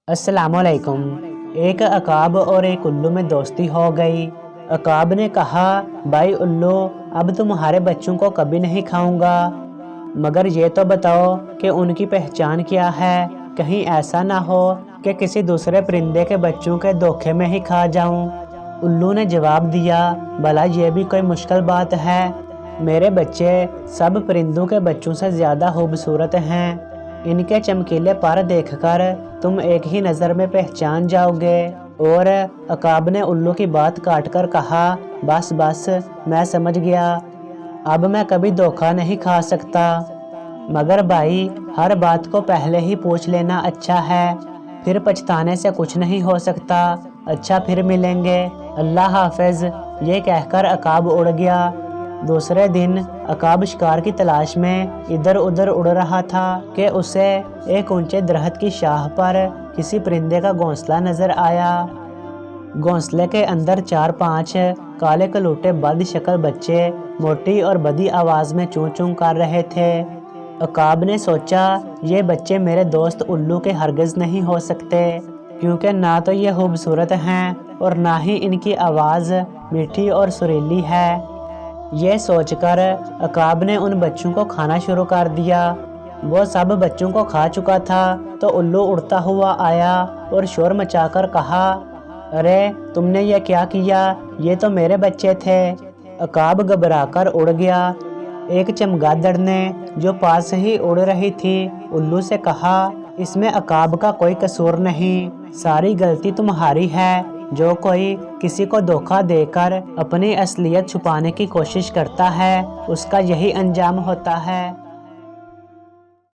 अस्सलाम वालेकुम। एक अकाब और एक उल्लू में दोस्ती हो गई। अकाब ने कहा, भाई उल्लू, अब तुम्हारे बच्चों को कभी नहीं खाऊंगा, मगर ये तो बताओ कि उनकी पहचान क्या है, कहीं ऐसा ना हो कि किसी दूसरे परिंदे के बच्चों के धोखे में ही खा जाऊं। उल्लू ने जवाब दिया, भला ये भी कोई मुश्किल बात है, मेरे बच्चे सब परिंदों के बच्चों से ज़्यादा खूबसूरत हैं। इनके चमकीले पर देखकर तुम एक ही नज़र में पहचान जाओगे। और अकाब ने उल्लू की बात काटकर कहा, बस बस, मैं समझ गया, अब मैं कभी धोखा नहीं खा सकता। मगर भाई, हर बात को पहले ही पूछ लेना अच्छा है, फिर पछताने से कुछ नहीं हो सकता। अच्छा, फिर मिलेंगे, अल्लाह हाफिज। ये कहकर अकाब उड़ गया। दूसरे दिन अकाब शिकार की तलाश में इधर उधर उड़ रहा था कि उसे एक ऊंचे दरख्त की शाख पर किसी परिंदे का घोंसला नजर आया। घोंसले के अंदर 4-5 काले कलूटे बदशक्ल बच्चे मोटी और बदी आवाज़ में चूं चूं कर रहे थे। अकाब ने सोचा, ये बच्चे मेरे दोस्त उल्लू के हरगिज़ नहीं हो सकते, क्योंकि ना तो ये खूबसूरत हैं और ना ही इनकी आवाज़ मीठी और सुरीली है। ये सोचकर अकाब ने उन बच्चों को खाना शुरू कर दिया। वो सब बच्चों को खा चुका था तो उल्लू उड़ता हुआ आया और शोर मचाकर कहा, अरे तुमने ये क्या किया, ये तो मेरे बच्चे थे। अकाब घबराकर उड़ गया। एक चमगादड़ ने, जो पास ही उड़ रही थी, उल्लू से कहा, इसमें अकाब का कोई कसूर नहीं, सारी गलती तुम्हारी है। जो कोई किसी को धोखा देकर अपनी असलियत छुपाने की कोशिश करता है, उसका यही अंजाम होता है।